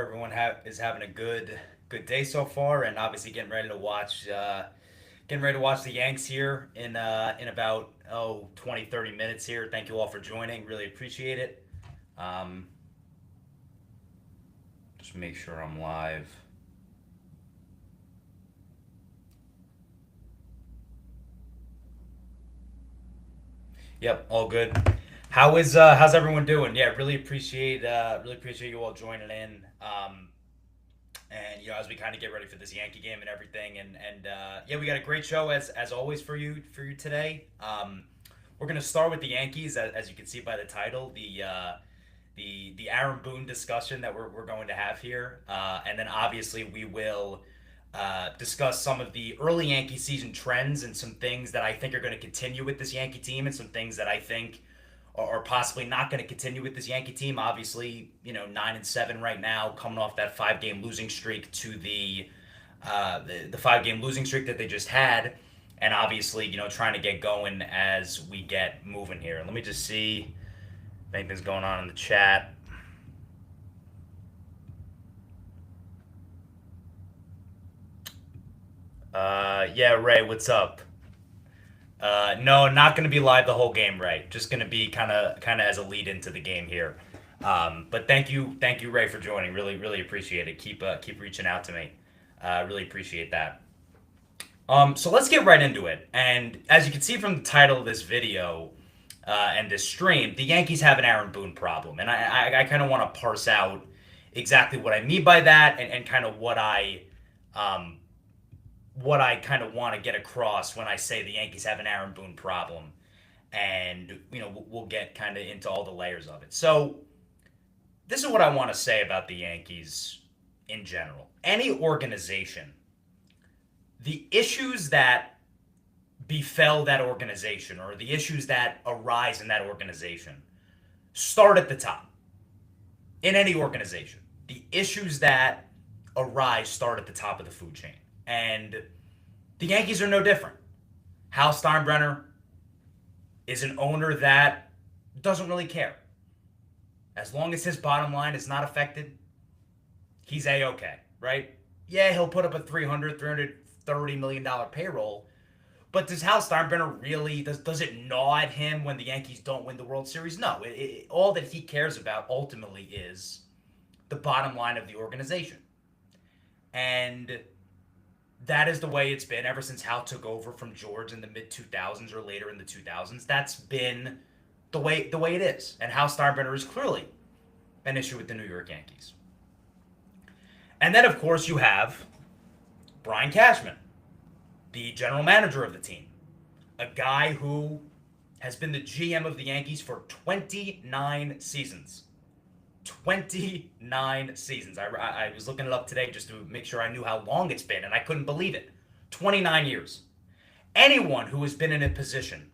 everyone is having a good day so far, and obviously getting ready to watch the Yanks here in about 20 30 minutes here. Thank you all for joining. Really appreciate it. Um, just make sure I'm live. Yep, all good. How's everyone doing? Yeah, really appreciate you all joining in. And as we kind of get ready for this Yankee game and everything, and yeah, we got a great show as always for you today. We're gonna start with the Yankees, as you can see by the title, the Aaron Boone discussion that we're going to have here, and then obviously we will discuss some of the early Yankee season trends and some things that I think are going to continue with this Yankee team, and some things that I think are possibly not going to continue with this Yankee team. Obviously, 9-7 right now, coming off that 5 game losing streak to the 5 game losing streak that they just had, and obviously, trying to get going as we get moving here. Let me just see if anything's going on in the chat. Yeah, Ray, what's up? No, not going to be live the whole game, Ray. Just going to be kind of as a lead into the game here. But thank you, Ray, for joining. Really appreciate it. Keep reaching out to me. Really appreciate that. So let's get right into it. And as you can see from the title of this video and this stream, the Yankees have an Aaron Boone problem, and I kind of want to parse out exactly what I mean by that, and kind of um, what I kind of want to get across when I say the Yankees have an Aaron Boone problem. And, we'll get kind of into all the layers of it. So, this is what I want to say about the Yankees in general. Any organization, the issues that befell that organization, or the issues that arise in that organization, start at the top. In any organization, the issues that arise start at the top of the food chain. And the Yankees are no different. Hal Steinbrenner is an owner that doesn't really care. As long as his bottom line is not affected, he's A-okay, right? Yeah, he'll put up a $330 million payroll, but does Hal Steinbrenner really, does it gnaw at him when the Yankees don't win the World Series? No. All that he cares about ultimately is the bottom line of the organization. And that is the way it's been ever since Hal took over from George in the mid 2000s or later in the 2000s. That's been the way it is. And Hal Steinbrenner is clearly an issue with the New York Yankees. And then, of course, you have Brian Cashman, the general manager of the team, a guy who has been the GM of the Yankees for 29 seasons. 29 seasons. I was looking it up today just to make sure I knew how long it's been, and I couldn't believe it. 29 years. Anyone who has been in a position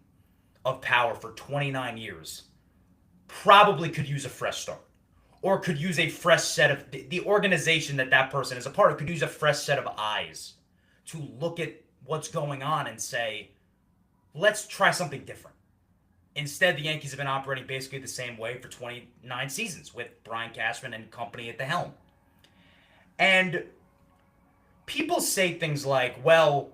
of power for 29 years probably could use a fresh start, or could use a fresh set of, the organization that person is a part of could use a fresh set of eyes to look at what's going on and say, let's try something different. Instead, the Yankees have been operating basically the same way for 29 seasons with Brian Cashman and company at the helm. And people say things like, well,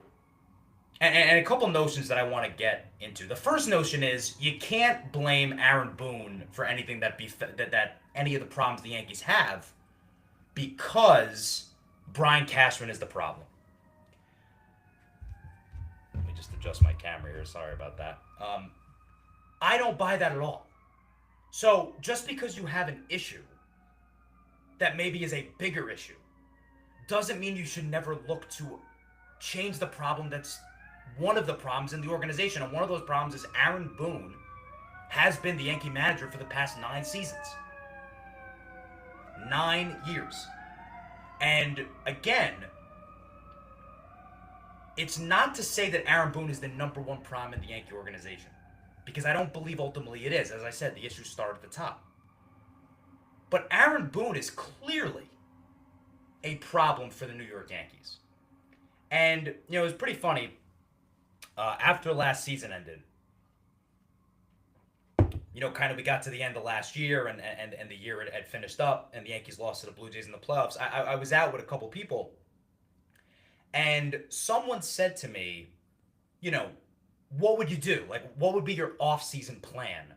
and a couple notions that I want to get into. The first notion is you can't blame Aaron Boone for anything that any of the problems the Yankees have, because Brian Cashman is the problem. Let me just adjust my camera here. Sorry about that. I don't buy that at all. So just because you have an issue that maybe is a bigger issue doesn't mean you should never look to change the problem that's one of the problems in the organization. And one of those problems is Aaron Boone has been the Yankee manager for the past 9 seasons. 9 years. And again, it's not to say that Aaron Boone is the number one problem in the Yankee organization, because I don't believe ultimately it is. As I said, the issues start at the top. But Aaron Boone is clearly a problem for the New York Yankees. And, it was pretty funny. After last season ended, kind of we got to the end of last year and the year had finished up and the Yankees lost to the Blue Jays in the playoffs. I was out with a couple people and someone said to me, what would you do? Like, what would be your off-season plan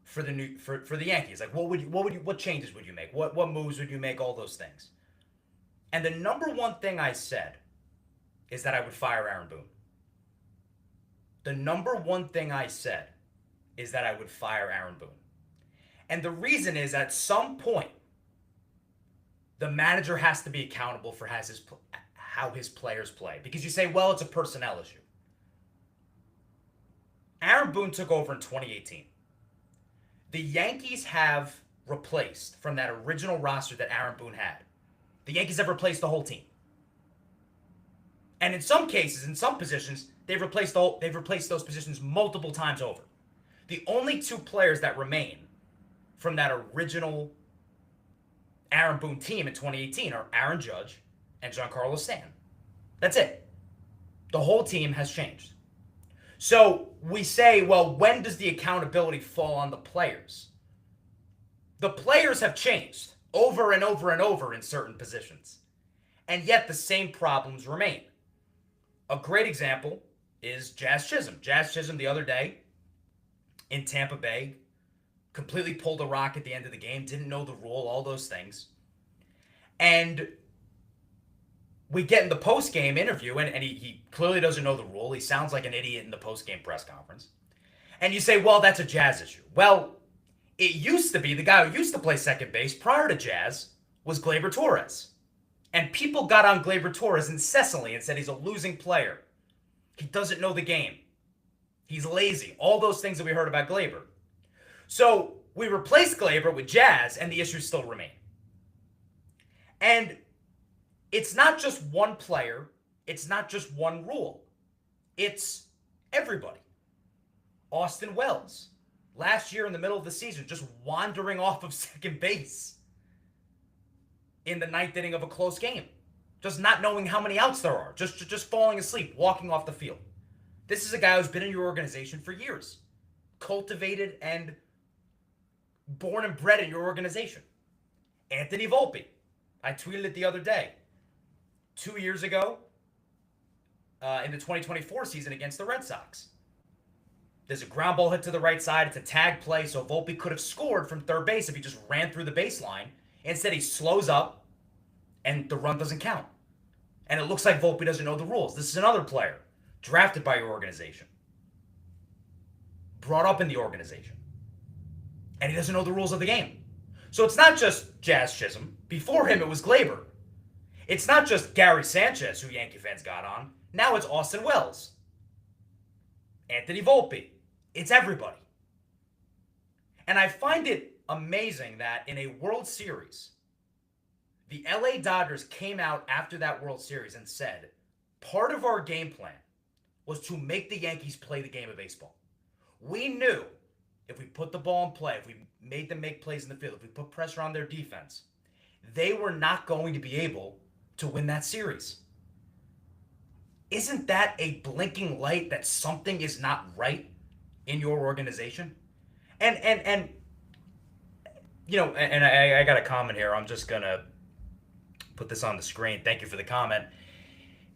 for the Yankees? Like, what changes would you make? What moves would you make? All those things. And the number one thing I said is that I would fire Aaron Boone. The number one thing I said is that I would fire Aaron Boone. And the reason is at some point, the manager has to be accountable for how his players play. Because you say, well, it's a personnel issue. Aaron Boone took over in 2018. The Yankees have replaced from that original roster that Aaron Boone had. The Yankees have replaced the whole team. And in some cases, in some positions, they've replaced those positions multiple times over. The only two players that remain from that original Aaron Boone team in 2018 are Aaron Judge and Giancarlo Stanton. That's it. The whole team has changed. So we say, well, when does the accountability fall on the players? The players have changed over and over and over in certain positions. And yet the same problems remain. A great example is Jazz Chisholm. Jazz Chisholm the other day in Tampa Bay completely pulled a rock at the end of the game, didn't know the rule, all those things. And we get in the post-game interview, and he clearly doesn't know the rule. He sounds like an idiot in the post-game press conference. And you say, well, that's a Jazz issue. Well, it used to be the guy who used to play second base prior to Jazz was Gleyber Torres. And people got on Gleyber Torres incessantly and said he's a losing player. He doesn't know the game. He's lazy. All those things that we heard about Gleyber. So we replaced Gleyber with Jazz, and the issues still remain. And it's not just one player. It's not just one rule. It's everybody. Austin Wells, last year in the middle of the season, just wandering off of second base in the ninth inning of a close game. Just not knowing how many outs there are. Just falling asleep, walking off the field. This is a guy who's been in your organization for years. Cultivated and born and bred in your organization. Anthony Volpe. I tweeted it the other day. 2 years ago, in the 2024 season against the Red Sox. There's a ground ball hit to the right side. It's a tag play, so Volpe could have scored from third base if he just ran through the baseline. Instead, he slows up, and the run doesn't count. And it looks like Volpe doesn't know the rules. This is another player drafted by your organization, brought up in the organization, and he doesn't know the rules of the game. So it's not just Jazz Chisholm. Before him, it was Gleyber. It's not just Gary Sanchez, who Yankee fans got on. Now it's Austin Wells, Anthony Volpe. It's everybody. And I find it amazing that in a World Series, the LA Dodgers came out after that World Series and said, part of our game plan was to make the Yankees play the game of baseball. We knew if we put the ball in play, if we made them make plays in the field, if we put pressure on their defense, they were not going to be able to win that series. Isn't that a blinking light that something is not right in your organization? And I got a comment here. I'm just going to put this on the screen. Thank you for the comment.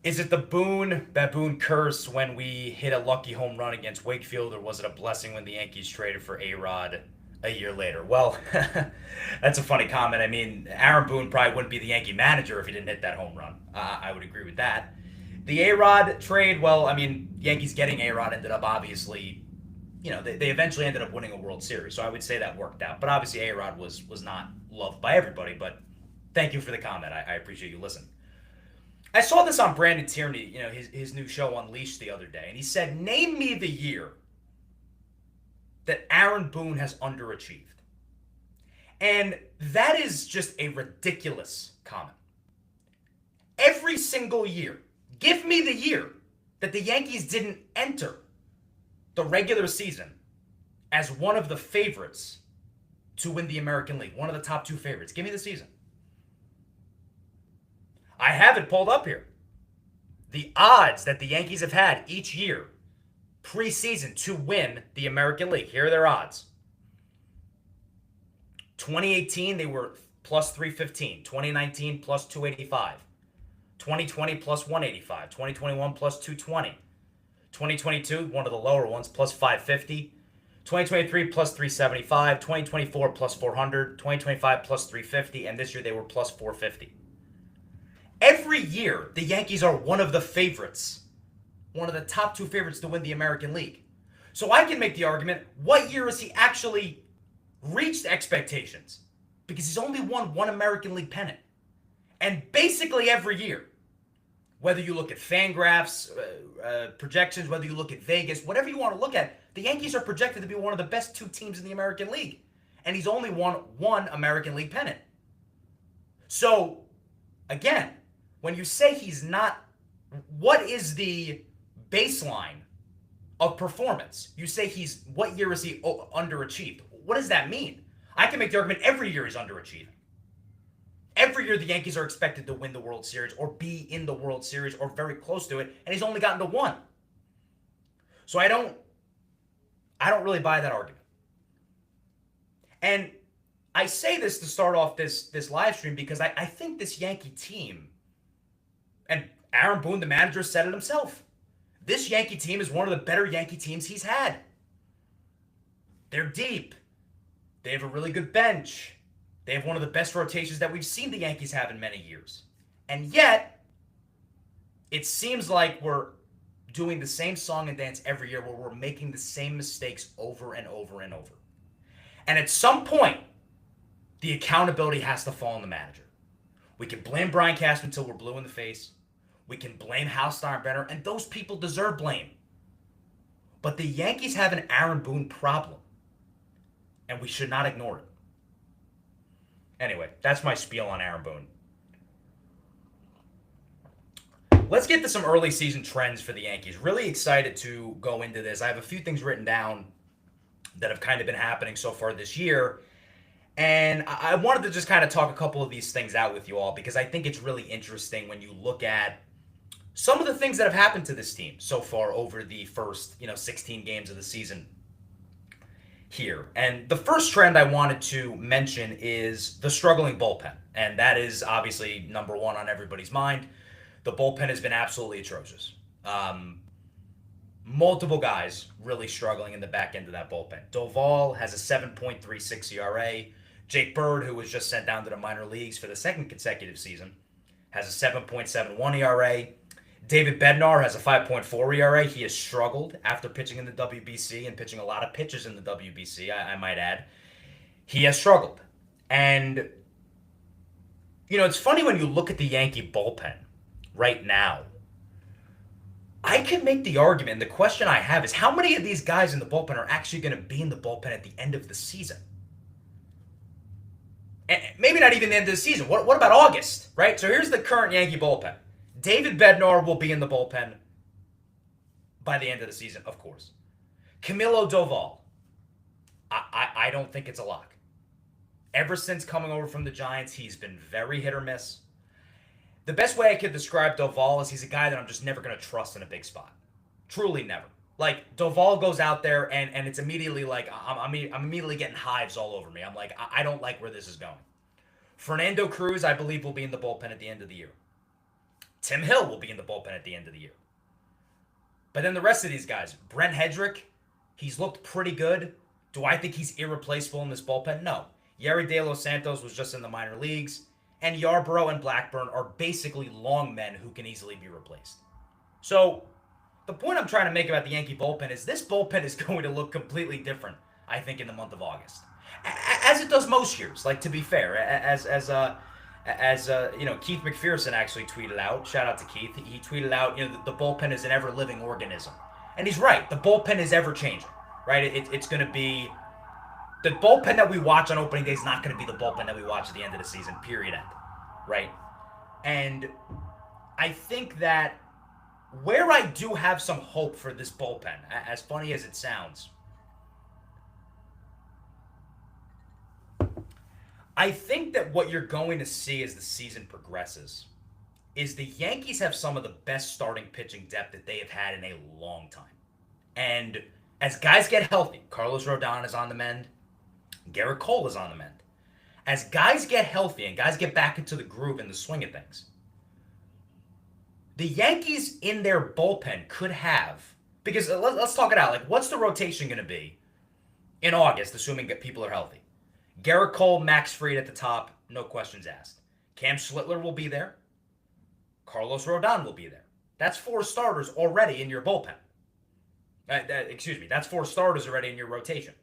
Is it the Baboon curse when we hit a lucky home run against Wakefield, or was it a blessing when the Yankees traded for A-Rod a year later? Well, that's a funny comment. I mean, Aaron Boone probably wouldn't be the Yankee manager if he didn't hit that home run. I would agree with that. The A-Rod trade, well, I mean, Yankees getting A-Rod ended up obviously, they eventually ended up winning a World Series, so I would say that worked out. But obviously A-Rod was not loved by everybody, but thank you for the comment. I appreciate you listening. I saw this on Brandon Tierney, his new show Unleashed the other day, and he said, name me the year that Aaron Boone has underachieved. And that is just a ridiculous comment. Every single year, give me the year that the Yankees didn't enter the regular season as one of the favorites to win the American League, one of the top two favorites. Give me the season. I have it pulled up here. The odds that the Yankees have had each year preseason to win the American League. Here are their odds. 2018, they were plus 315. 2019, plus 285. 2020, plus 185. 2021, plus 220. 2022, one of the lower ones, plus 550. 2023, plus 375. 2024, plus 400. 2025, plus 350. And this year, they were plus 450. Every year, the Yankees are one of the favorites. One of the top two favorites to win the American League. So I can make the argument, what year has he actually reached expectations? Because he's only won one American League pennant. And basically every year, whether you look at Fangraphs, projections, whether you look at Vegas, whatever you want to look at, the Yankees are projected to be one of the best two teams in the American League. And he's only won one American League pennant. So, again, when you say he's not, what is the baseline of performance? You say what year is he underachieved? What does that mean? I can make the argument every year he's underachieving. Every year the Yankees are expected to win the World Series or be in the World Series or very close to it, and he's only gotten to one. So I don't really buy that argument. And I say this to start off this live stream because I think this Yankee team, and Aaron Boone, the manager, said it himself, this Yankee team is one of the better Yankee teams he's had. They're deep. They have a really good bench. They have one of the best rotations that we've seen the Yankees have in many years. And yet, it seems like we're doing the same song and dance every year where we're making the same mistakes over and over and over. And at some point, the accountability has to fall on the manager. We can blame Brian Cashman until we're blue in the face. We can blame Hal Steinbrenner, and those people deserve blame. But the Yankees have an Aaron Boone problem, and we should not ignore it. Anyway, that's my spiel on Aaron Boone. Let's get to some early season trends for the Yankees. Really excited to go into this. I have a few things written down that have kind of been happening so far this year. And I wanted to just kind of talk a couple of these things out with you all because I think it's really interesting when you look at some of the things that have happened to this team so far over the first, 16 games of the season here. And the first trend I wanted to mention is the struggling bullpen. And that is obviously number one on everybody's mind. The bullpen has been absolutely atrocious. Multiple guys really struggling in the back end of that bullpen. Doval has a 7.36 ERA. Jake Bird, who was just sent down to the minor leagues for the second consecutive season, has a 7.71 ERA. David Bednar has a 5.4 ERA. He has struggled after pitching in the WBC and pitching a lot of pitches in the WBC, I might add. He has struggled. And, it's funny when you look at the Yankee bullpen right now. I can make the argument, and the question I have is how many of these guys in the bullpen are actually going to be in the bullpen at the end of the season? And maybe not even the end of the season. What about August, right? So here's the current Yankee bullpen. David Bednar will be in the bullpen by the end of the season, of course. Camilo Doval, I don't think it's a lock. Ever since coming over from the Giants, he's been very hit or miss. The best way I could describe Doval is he's a guy that I'm just never going to trust in a big spot. Truly never. Like, Doval goes out there, and it's immediately like, I'm immediately getting hives all over me. I'm like, I don't like where this is going. Fernando Cruz, I believe, will be in the bullpen at the end of the year. Tim Hill will be in the bullpen at the end of the year. But then the rest of these guys, Brent Hedrick, he's looked pretty good. Do I think he's irreplaceable in this bullpen? No. Yerry De Los Santos was just in the minor leagues. And Yarbrough and Blackburn are basically long men who can easily be replaced. So, the point I'm trying to make about the Yankee bullpen is this bullpen is going to look completely different, I think, in the month of August. As it does most years, like, to be fair. As Keith McPherson actually tweeted out, shout out to Keith, he tweeted out, the bullpen is an ever-living organism. And he's right, the bullpen is ever-changing, right? It's going to be, the bullpen that we watch on opening day is not going to be the bullpen that we watch at the end of the season, period end, right? And I think that where I do have some hope for this bullpen, as funny as it sounds, I think that what you're going to see as the season progresses is the Yankees have some of the best starting pitching depth that they have had in a long time. And as guys get healthy, Carlos Rodon is on the mend, Garrett Cole is on the mend. as guys get healthy and guys get back into the groove and the swing of things, the Yankees in their bullpen could have, because let's talk it out. Like, what's the rotation going to be in August, assuming that people are healthy? Garrett Cole, Max Fried at the top, no questions asked. Cam Schlittler will be there. Carlos Rodon will be there. That's 4 starters already in your bullpen. That's 4 starters already in your rotation.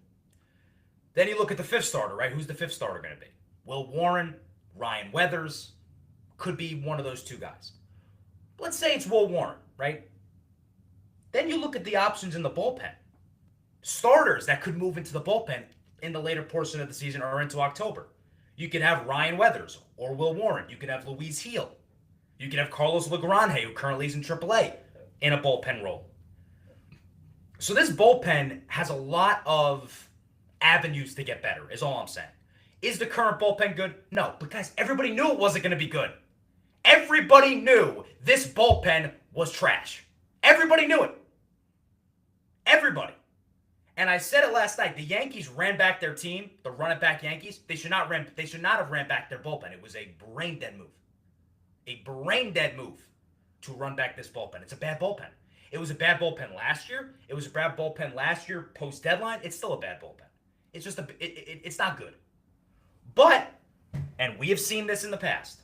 Then you look at the 5th starter, right? Who's the 5th starter going to be? Will Warren, Ryan Weathers, could be one of those 2 guys. Let's say it's Will Warren, right? Then you look at the options in the bullpen. Starters that could move into the bullpen in the later portion of the season or into October. You could have Ryan Weathers or Will Warren. You could have Luis Gil. You could have Carlos Legrande, who currently is in AAA, in a bullpen role. So this bullpen has a lot of avenues to get better, is all I'm saying. Is the current bullpen good? No, but guys, everybody knew it wasn't going to be good. Everybody knew this bullpen was trash. Everybody knew it. Everybody. And I said it last night. The Yankees ran back their team, the run-it-back Yankees. They should not have ran back their bullpen. It was a brain-dead move. A brain-dead move to run back this bullpen. It's a bad bullpen. It was a bad bullpen last year. It was a bad bullpen last year post-deadline. It's still a bad bullpen. It's just it's not good. But, and we have seen this in the past,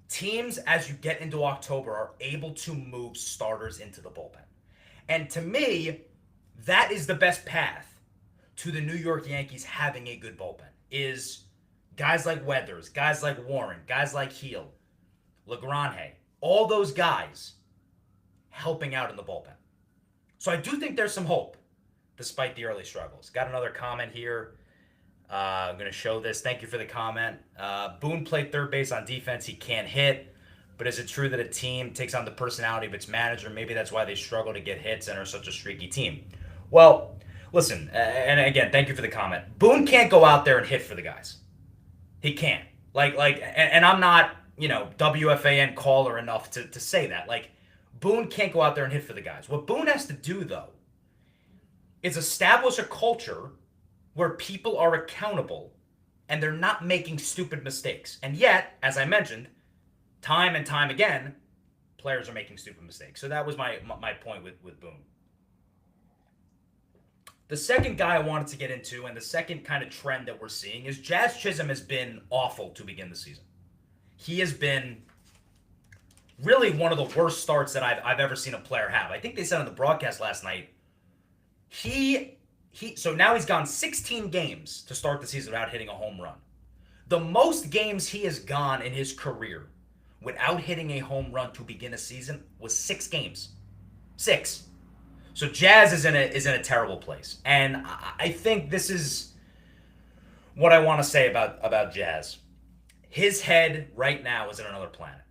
teams, as you get into October, are able to move starters into the bullpen. And to me, that is the best path to the New York Yankees having a good bullpen, is guys like Weathers, guys like Warren, guys like Gil, Legrande, all those guys helping out in the bullpen. So I do think there's some hope, despite the early struggles. Got another comment here. I'm going to show this. Thank you for the comment. Boone played third base on defense. He can't hit. But is it true that a team takes on the personality of its manager? Maybe that's why they struggle to get hits and are such a streaky team. Well, listen, and again, thank you for the comment. Boone can't go out there and hit for the guys. He can't. And I'm not, WFAN caller enough to say that. Boone can't go out there and hit for the guys. What Boone has to do, though, is establish a culture where people are accountable and they're not making stupid mistakes. And yet, as I mentioned, time and time again, players are making stupid mistakes. So that was my point with Boone. The second guy I wanted to get into, and the second kind of trend that we're seeing, is Jazz Chisholm has been awful to begin the season. He has been really one of the worst starts that I've ever seen a player have. I think they said on the broadcast last night, so now he's gone 16 games to start the season without hitting a home run. The most games he has gone in his career without hitting a home run to begin a season was 6 games. 6. So Jazz is in a terrible place. And I think this is what I want to say about Jazz. His head right now is in another planet.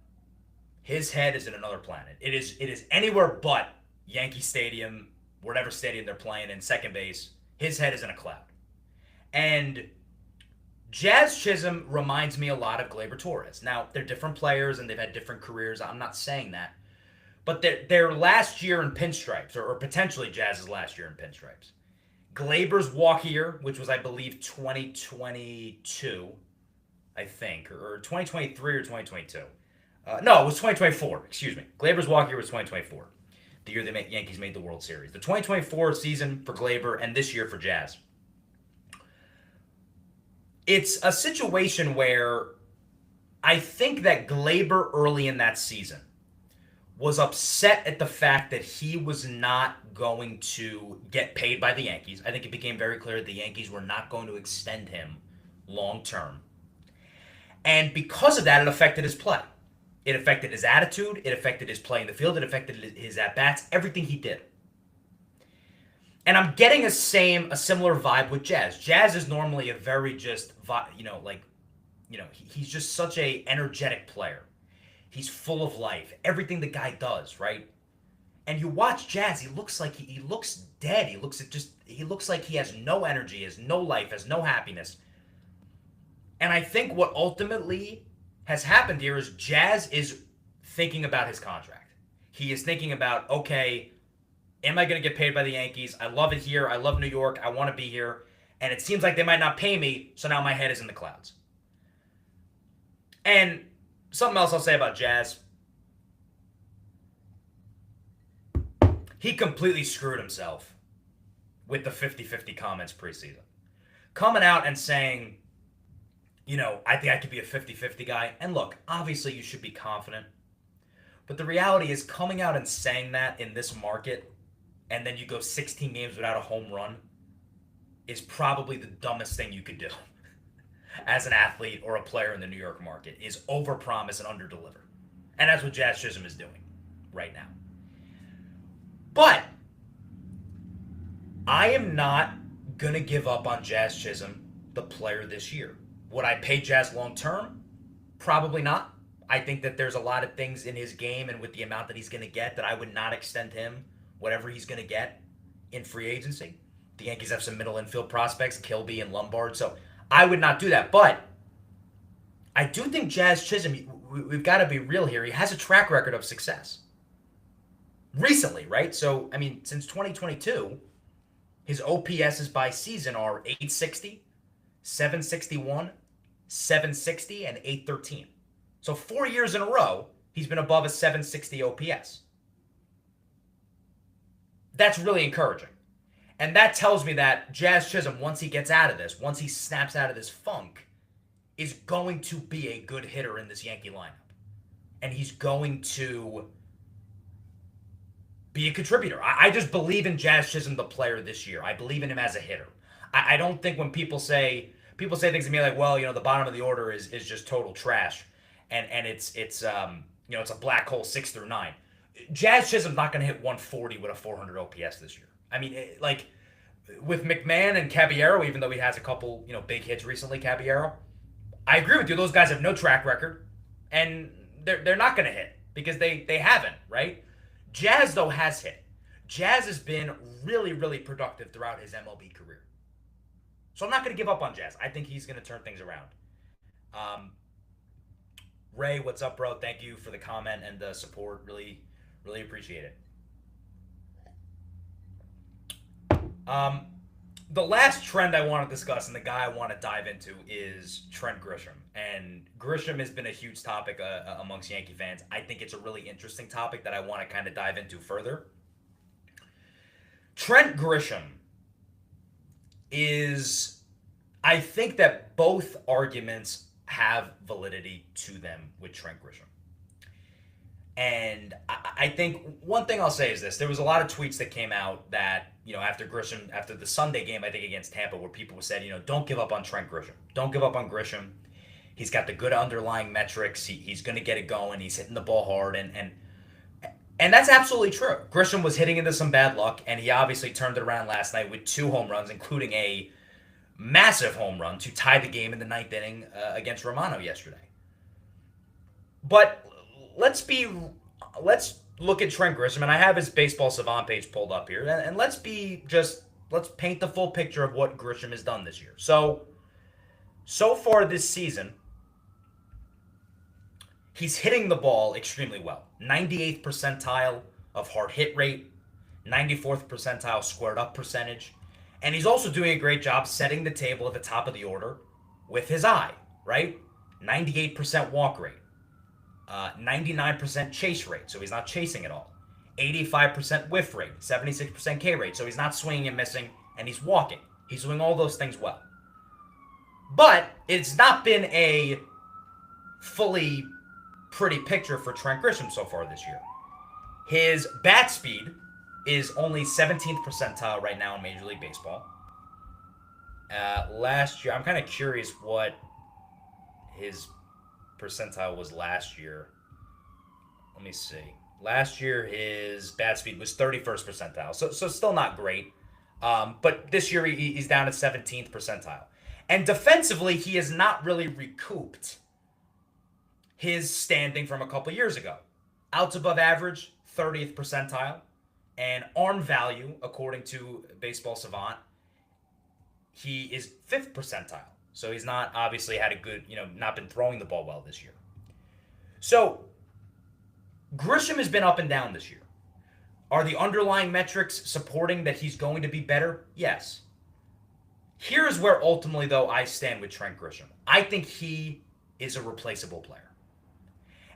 His head is in another planet. It is anywhere but Yankee Stadium, whatever stadium they're playing in, second base. His head is in a cloud. And Jazz Chisholm reminds me a lot of Gleyber Torres. Now, they're different players and they've had different careers. I'm not saying that. But their last year in pinstripes, or potentially Jazz's last year in pinstripes. Gleyber's walk year, which was, I believe, 2022, I think, or 2023 or 2022. No, it was 2024, excuse me. Gleyber's walk year was 2024, the year the Yankees made the World Series. The 2024 season for Gleyber and this year for Jazz. It's a situation where I think that Gleyber early in that season was upset at the fact that he was not going to get paid by the Yankees. I think it became very clear that the Yankees were not going to extend him long term. And because of that, it affected his play. It affected his attitude. It affected his play in the field. It affected his at-bats, everything he did. And I'm getting a similar vibe with Jazz. Jazz is normally a very just, he's just such a energetic player. He's full of life. Everything the guy does, right? And you watch Jazz, he looks like he looks dead. He looks like he has no energy, has no life, has no happiness. And I think what ultimately has happened here is Jazz is thinking about his contract. He is thinking about, okay, am I going to get paid by the Yankees? I love it here. I love New York. I want to be here. And it seems like they might not pay me, so now my head is in the clouds. And something else I'll say about Jazz. He completely screwed himself with the 50-50 comments preseason. Coming out and saying, I think I could be a 50-50 guy. And look, obviously you should be confident. But the reality is coming out and saying that in this market and then you go 16 games without a home run is probably the dumbest thing you could do as an athlete or a player in the New York market, is overpromise and underdeliver. And that's what Jazz Chisholm is doing right now. But I am not going to give up on Jazz Chisholm, the player, this year. Would I pay Jazz long term? Probably not. I think that there's a lot of things in his game and with the amount that he's going to get that I would not extend him whatever he's going to get in free agency. The Yankees have some middle infield prospects, Kilby and Lombard, so I would not do that. But I do think Jazz Chisholm, we've got to be real here, he has a track record of success. Recently, right? So, since 2022, his OPSs by season are 860, 761, 760, and 813. So 4 years in a row, he's been above a 760 OPS. That's really encouraging. And that tells me that Jazz Chisholm, once he gets out of this, once he snaps out of this funk, is going to be a good hitter in this Yankee lineup. And he's going to be a contributor. I just believe in Jazz Chisholm, the player, this year. I believe in him as a hitter. I don't think when people say things to me like, well, the bottom of the order is just total trash, and it's a black hole 6 through 9. Jazz Chisholm's not going to hit 140 with a 400 OPS this year. With McMahon and Caballero, even though he has a couple big hits recently, Caballero, I agree with you. Those guys have no track record, and they're not going to hit because they haven't, right? Jazz, though, has hit. Jazz has been really, really productive throughout his MLB career. So I'm not going to give up on Jazz. I think he's going to turn things around. Ray, what's up, bro? Thank you for the comment and the support. Really, really appreciate it. The last trend I want to discuss and the guy I want to dive into is Trent Grisham. And Grisham has been a huge topic amongst Yankee fans. I think it's a really interesting topic that I want to kind of dive into further. Trent Grisham is, I think that both arguments have validity to them with Trent Grisham. And I think one thing I'll say is this. There was a lot of tweets that came out that, after the Sunday game, I think, against Tampa, where people said, don't give up on Trent Grisham. Don't give up on Grisham. He's got the good underlying metrics. He's going to get it going. He's hitting the ball hard. And that's absolutely true. Grisham was hitting into some bad luck, and he obviously turned it around last night with 2 home runs, including a massive home run to tie the game in the 9th inning against Romano yesterday. But let's look at Trent Grisham, and I have his Baseball Savant page pulled up here, and let's paint the full picture of what Grisham has done this year. So far this season, he's hitting the ball extremely well. 98th percentile of hard hit rate, 94th percentile squared up percentage, and he's also doing a great job setting the table at the top of the order with his eye, right? 98% walk rate. 99% chase rate, so he's not chasing at all. 85% whiff rate, 76% K rate, so he's not swinging and missing, and he's walking. He's doing all those things well. But it's not been a fully pretty picture for Trent Grisham so far this year. His bat speed is only 17th percentile right now in Major League Baseball. Last year, I'm kind of curious what his percentile was last year. Let me see. Last year, his bat speed was 31st percentile, so still not great. But this year, he's down at 17th percentile. And defensively, he has not really recouped his standing from a couple years ago. Outs above average, 30th percentile. And arm value, according to Baseball Savant, he is 5th percentile. So he's not obviously had a good, not been throwing the ball well this year. So Grisham has been up and down this year. Are the underlying metrics supporting that he's going to be better? Yes. Here's where ultimately, though, I stand with Trent Grisham. I think he is a replaceable player.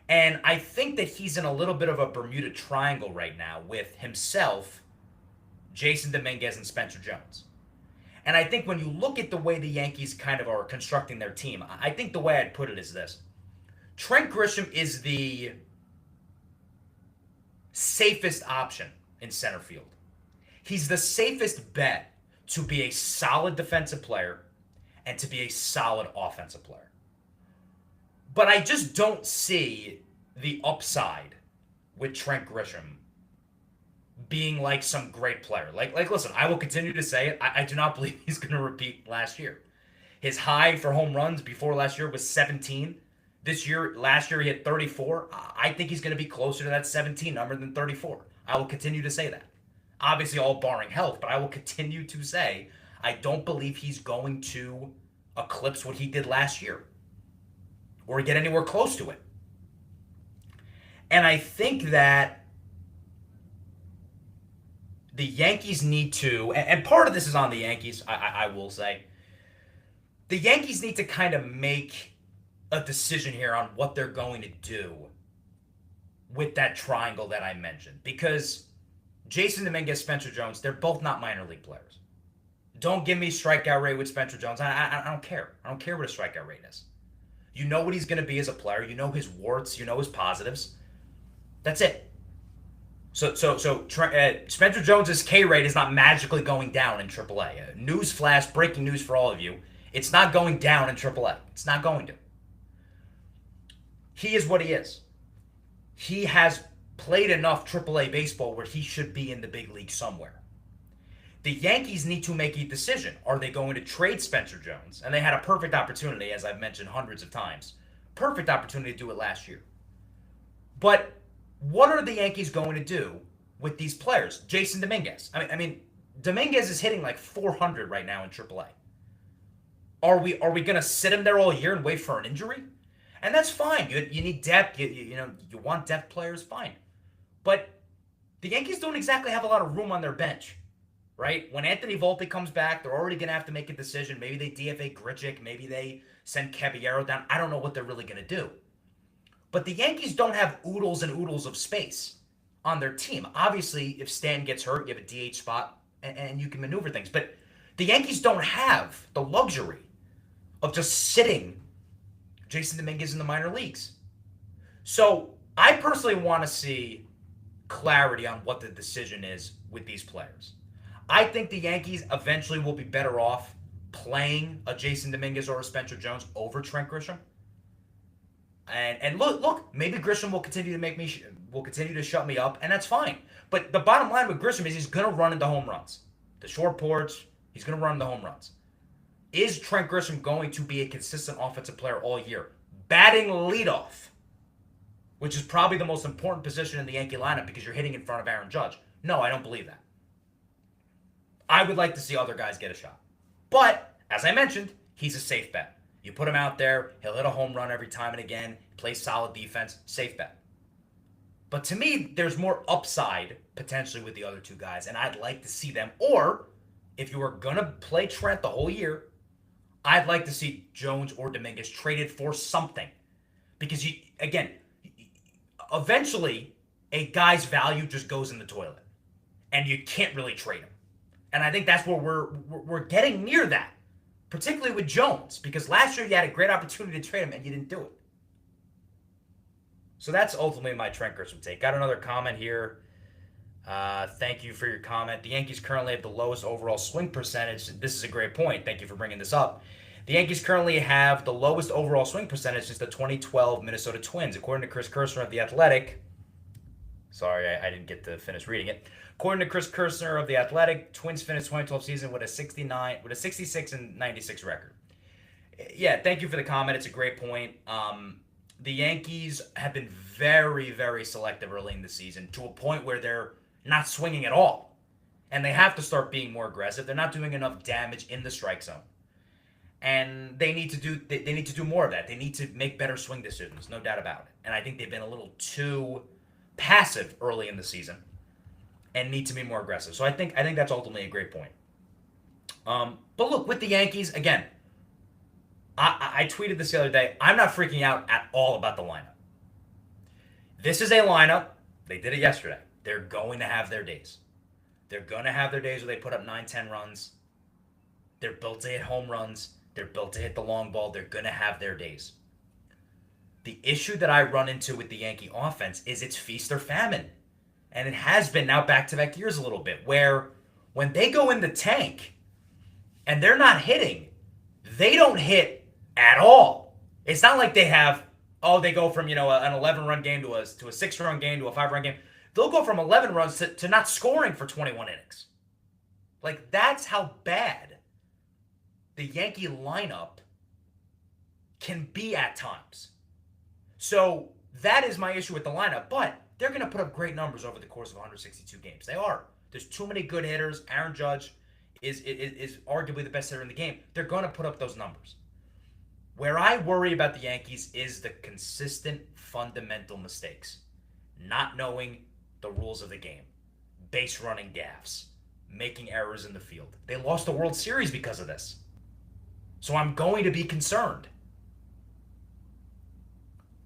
And I think that he's in a little bit of a Bermuda Triangle right now with himself, Jason Dominguez, and Spencer Jones. And I think when you look at the way the Yankees kind of are constructing their team, I think the way I'd put it is this. Trent Grisham is the safest option in center field. He's the safest bet to be a solid defensive player and to be a solid offensive player. But I just don't see the upside with Trent Grisham being like some great player. Listen, I will continue to say it. I do not believe he's going to repeat last year. His high for home runs before last year was 17. Last year he had 34. I think he's going to be closer to that 17 number than 34. I will continue to say that. Obviously, all barring health, but I will continue to say I don't believe he's going to eclipse what he did last year or get anywhere close to it. And I think that the Yankees need to, and part of this is on the Yankees, I will say, the Yankees need to kind of make a decision here on what they're going to do with that triangle that I mentioned. Because Jason Dominguez, Spencer Jones, they're both not minor league players. Don't give me strikeout rate with Spencer Jones. I don't care. I don't care what a strikeout rate is. You know what he's going to be as a player. You know his warts. You know his positives. That's it. So Spencer Jones's K rate is not magically going down in AAA. Newsflash, breaking news for all of you. It's not going down in AAA. It's not going to. He is what he is. He has played enough AAA baseball where he should be in the big league somewhere. The Yankees need to make a decision. Are they going to trade Spencer Jones? And they had a perfect opportunity, as I've mentioned hundreds of times. Perfect opportunity to do it last year. But what are the Yankees going to do with these players? Jason Dominguez. I mean, Dominguez is hitting like 400 right now in AAA. Are we going to sit him there all year and wait for an injury? And that's fine. You need depth. You want depth players, fine. But the Yankees don't exactly have a lot of room on their bench, right? When Anthony Volpe comes back, they're already going to have to make a decision. Maybe they DFA Grichuk. Maybe they send Caballero down. I don't know what they're really going to do. But the Yankees don't have oodles and oodles of space on their team. Obviously, if Stan gets hurt, you have a DH spot and you can maneuver things. But the Yankees don't have the luxury of just sitting Jason Dominguez in the minor leagues. So I personally want to see clarity on what the decision is with these players. I think the Yankees eventually will be better off playing a Jason Dominguez or a Spencer Jones over Trent Grisham. And look, maybe Grisham will continue to shut me up, and that's fine. But the bottom line with Grisham is he's going to run into home runs. The short porch, he's going to run into home runs. Is Trent Grisham going to be a consistent offensive player all year? Batting leadoff, which is probably the most important position in the Yankee lineup because you're hitting in front of Aaron Judge. No, I don't believe that. I would like to see other guys get a shot. But, as I mentioned, he's a safe bet. You put him out there, he'll hit a home run every time and again, plays solid defense, safe bet. But to me, there's more upside potentially with the other two guys, and I'd like to see them. Or, if you were going to play Trent the whole year, I'd like to see Jones or Dominguez traded for something. Because, eventually, a guy's value just goes in the toilet. And you can't really trade him. And I think that's where we're getting near that. Particularly with Jones. Because last year you had a great opportunity to trade him and you didn't do it. So that's ultimately my Trent Grisham take. Got another comment here. Thank you for your comment. The Yankees currently have the lowest overall swing percentage. This is a great point. Thank you for bringing this up. The Yankees currently have the lowest overall swing percentage since the 2012 Minnesota Twins. According to Chris Kirshner of The Athletic. Sorry, I didn't get to finish reading it. According to Chris Kirshner of The Athletic, Twins finished 2012 season with a 66 and 96 record. Yeah, thank you for the comment. It's a great point. The Yankees have been very, very selective early in the season to a point where they're not swinging at all. And they have to start being more aggressive. They're not doing enough damage in the strike zone. And they need to do more of that. They need to make better swing decisions, no doubt about it. And I think they've been a little too passive early in the season and need to be more aggressive. So I think that's ultimately a great point. But look, with the Yankees, again, I tweeted this the other day. I'm not freaking out at all about the lineup. This is a lineup. They did it yesterday. They're going to have their days. They're going to have their days where they put up 9, 10 runs. They're built to hit home runs. They're built to hit the long ball. They're going to have their days. The issue that I run into with the Yankee offense is it's feast or famine. And it has been now back-to-back years a little bit, where when they go in the tank and they're not hitting, they don't hit at all. It's not like they have, they go from, an 11-run game to a 6-run game to a 5-run game. They'll go from 11 runs to not scoring for 21 innings. Like, that's how bad the Yankee lineup can be at times. So that is my issue with the lineup, but they're going to put up great numbers over the course of 162 games. They are. There's too many good hitters. Aaron Judge is arguably the best hitter in the game. They're going to put up those numbers. Where I worry about the Yankees is the consistent fundamental mistakes. Not knowing the rules of the game. Base running gaffes. Making errors in the field. They lost the World Series because of this. So I'm going to be concerned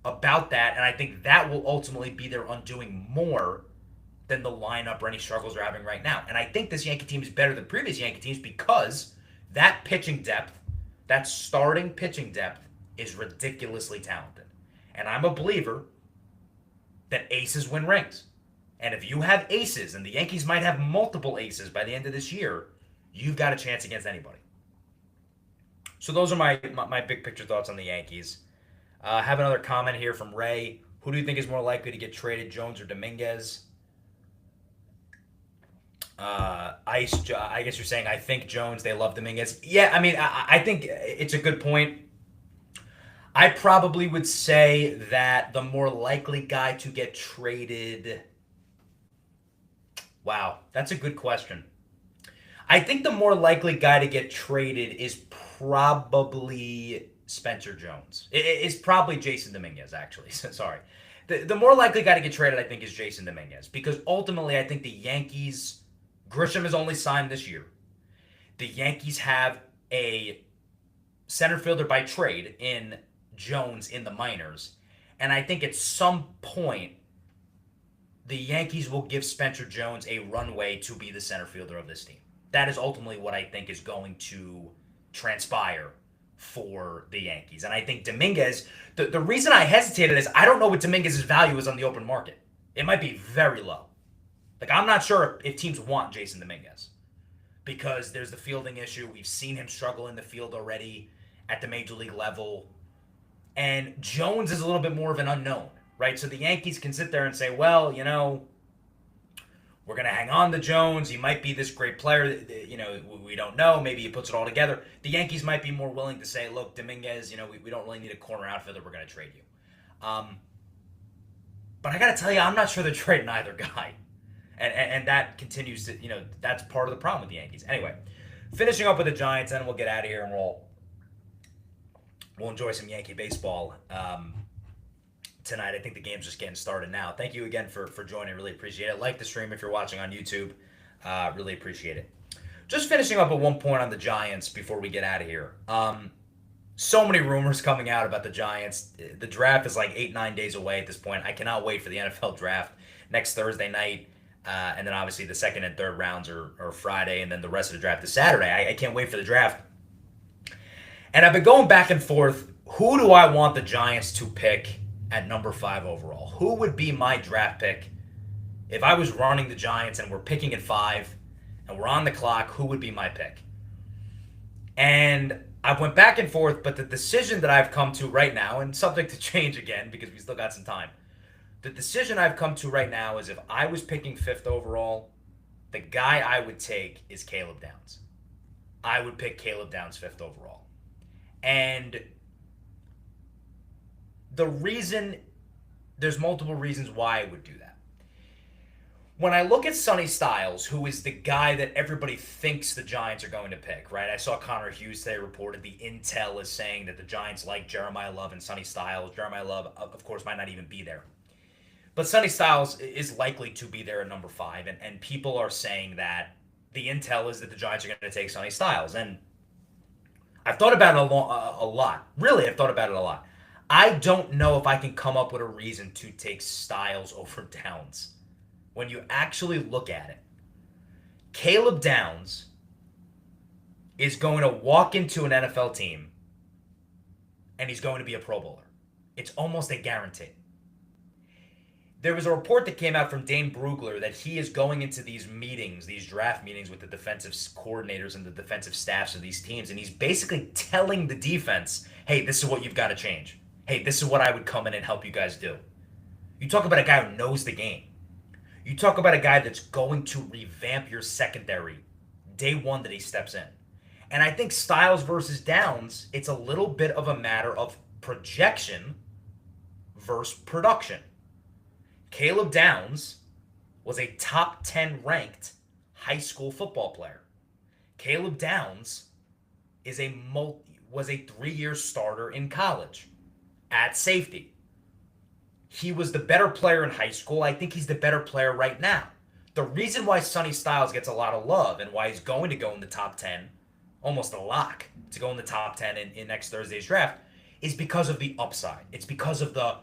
about that, and I think that will ultimately be their undoing more than the lineup or any struggles they're having right now. And I think this Yankee team is better than previous Yankee teams because that pitching depth, that starting pitching depth, is ridiculously talented. And I'm a believer that aces win rings. And if you have aces, and the Yankees might have multiple aces by the end of this year, you've got a chance against anybody. So those are my big picture thoughts on the Yankees. I have another comment here from Ray. Who do you think is more likely to get traded, Jones or Dominguez? I guess you're saying I think Jones, they love Dominguez. Yeah, I mean, I think it's a good point. I probably would say that the more likely guy to get traded... Wow, that's a good question. I think the more likely guy to get traded is probably Spencer Jones. It's probably Jason Dominguez, actually. Sorry. The more likely guy to get traded, I think, is Jason Dominguez. Because ultimately, I think the Yankees... Grisham is only signed this year. The Yankees have a center fielder by trade in Jones in the minors. And I think at some point, the Yankees will give Spencer Jones a runway to be the center fielder of this team. That is ultimately what I think is going to transpire for the Yankees. And I think Dominguez, the reason I hesitated is I don't know what Dominguez's value is on the open market. It might be very low. Like, I'm not sure if teams want Jason Dominguez because there's the fielding issue. We've seen him struggle in the field already at the major league level. And Jones is a little bit more of an unknown, right? So the Yankees can sit there and say, well, we're going to hang on to Jones. He might be this great player. We don't know. Maybe he puts it all together. The Yankees might be more willing to say, look, Dominguez, we don't really need a corner outfielder. We're going to trade you. But I got to tell you, I'm not sure they're trading either guy. And that continues to, that's part of the problem with the Yankees. Anyway, finishing up with the Giants, and we'll get out of here and we'll enjoy some Yankee baseball tonight. I think the game's just getting started now. Thank you again for joining. Really appreciate it. Like the stream if you're watching on YouTube. Really appreciate it. Just finishing up at one point on the Giants before we get out of here. So many rumors coming out about the Giants. The draft is like 8-9 days away at this point. I cannot wait for the NFL draft next Thursday night. And then obviously the second and third rounds are Friday, and then the rest of the draft is Saturday. I can't wait for the draft. And I've been going back and forth. Who do I want the Giants to pick at number 5 overall? Who would be my draft pick if I was running the Giants and we're picking at 5 and we're on the clock? Who would be my pick? And I went back and forth, but the decision that I've come to right now, and subject to change again because we still got some time, the decision I've come to right now is if I was picking 5th overall, the guy I would take is Caleb Downs. I would pick Caleb Downs 5th overall. And there's multiple reasons why I would do that. When I look at Sonny Styles, who is the guy that everybody thinks the Giants are going to pick, right? I saw Connor Hughes today reported the intel is saying that the Giants like Jeremiah Love and Sonny Styles. Jeremiah Love, of course, might not even be there. But Sonny Styles is likely to be there at number 5, and people are saying that the intel is that the Giants are going to take Sonny Styles, and I've thought about it a lot. Really, I've thought about it a lot. I don't know if I can come up with a reason to take Styles over Downs. When you actually look at it, Caleb Downs is going to walk into an NFL team and he's going to be a Pro Bowler. It's almost a guarantee. There was a report that came out from Dane Brugler that he is going into these meetings, these draft meetings with the defensive coordinators and the defensive staffs of these teams, and he's basically telling the defense, hey, this is what you've got to change. Hey, this is what I would come in and help you guys do. You talk about a guy who knows the game. You talk about a guy that's going to revamp your secondary day one that he steps in. And I think Styles versus Downs, it's a little bit of a matter of projection versus production. Caleb Downs was a top 10 ranked high school football player. Caleb Downs was a 3-year starter in college at safety. He was the better player in high school. I think he's the better player right now. The reason why Sonny Styles gets a lot of love and why he's going to go in the top 10, almost a lock to go in the top 10 in next Thursday's draft, is because of the upside. It's because of the,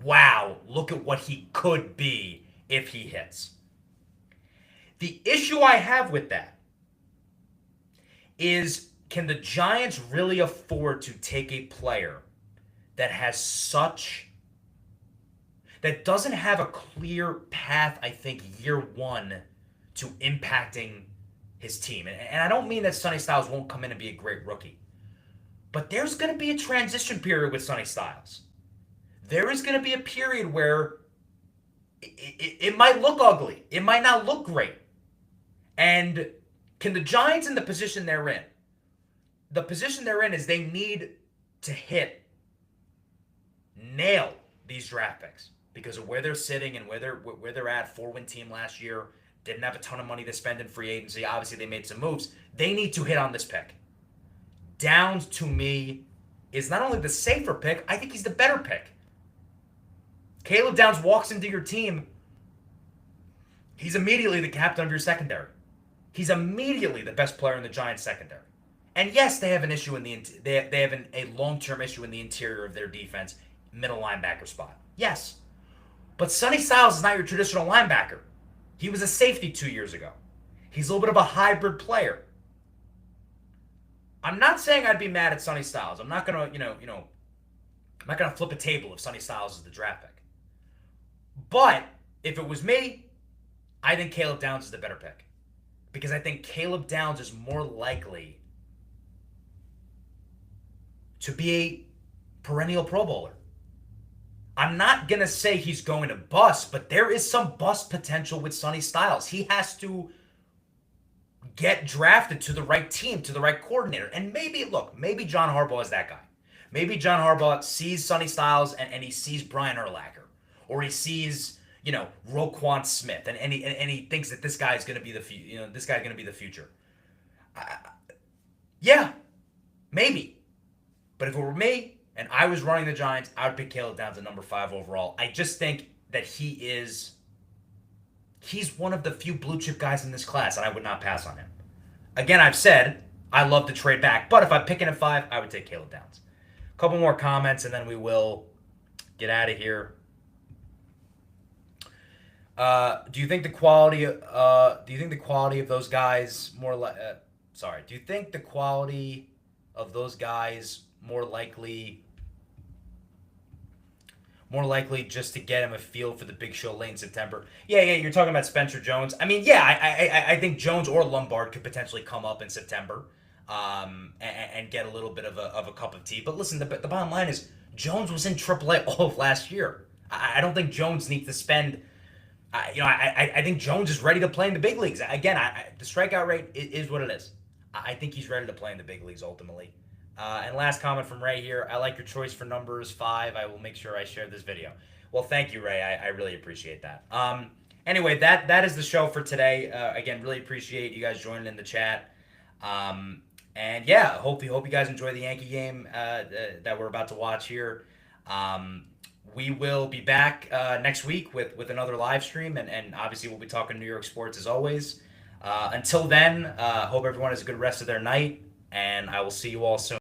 wow, look at what he could be if he hits. The issue I have with that is, can the Giants really afford to take a player that doesn't have a clear path, I think, year one to impacting his team? And I don't mean that Sonny Styles won't come in and be a great rookie, but there's going to be a transition period with Sonny Styles. There is going to be a period where it might look ugly. It might not look great. And can the Giants in the position they're in? The position they're in is they need to nail these draft picks because of where they're sitting and where they're at. 4-win team last year. Didn't have a ton of money to spend in free agency. Obviously, they made some moves. They need to hit on this pick. Downs, to me, is not only the safer pick, I think he's the better pick. Caleb Downs walks into your team. He's immediately the captain of your secondary. He's immediately the best player in the Giants secondary. And yes, they have an issue they have a long-term issue in the interior of their defense, middle linebacker spot. Yes. But Sonny Styles is not your traditional linebacker. He was a safety 2 years ago. He's a little bit of a hybrid player. I'm not saying I'd be mad at Sonny Styles. I'm not gonna, I'm not gonna flip a table if Sonny Styles is the draft pick. But if it was me, I think Caleb Downs is the better pick. Because I think Caleb Downs is more likely to be a perennial Pro Bowler. I'm not going to say he's going to bust, but there is some bust potential with Sonny Styles. He has to get drafted to the right team, to the right coordinator. And maybe John Harbaugh is that guy. Maybe John Harbaugh sees Sonny Styles and he sees Brian Urlacher. Or he sees, Roquan Smith, and he thinks that this guy is going to be the future. Yeah, maybe. But if it were me and I was running the Giants, I would pick Caleb Downs at number 5 overall. I just think that he's one of the few blue chip guys in this class, and I would not pass on him. Again, I've said I love to trade back, but if I'm picking at 5, I would take Caleb Downs. A couple more comments, and then we will get out of here. Do you think the quality of those guys more like? Do you think the quality of those guys more likely just to get him a feel for the big show late in September? Yeah, you're talking about Spencer Jones. I mean, yeah, I think Jones or Lombard could potentially come up in September, and get a little bit of a cup of tea. But listen, the bottom line is Jones was in AAA all of last year. I don't think Jones needs to spend. I think Jones is ready to play in the big leagues. Again, the strikeout rate is what it is. I think he's ready to play in the big leagues ultimately. And last comment from Ray here. I like your choice for numbers 5. I will make sure I share this video. Well, thank you, Ray. I really appreciate that. Anyway, that is the show for today. Again, really appreciate you guys joining in the chat. And yeah, hope you guys enjoy the Yankee game that we're about to watch here. We will be back next week with another live stream, and obviously we'll be talking New York sports as always. Until then, hope everyone has a good rest of their night, and I will see you all soon.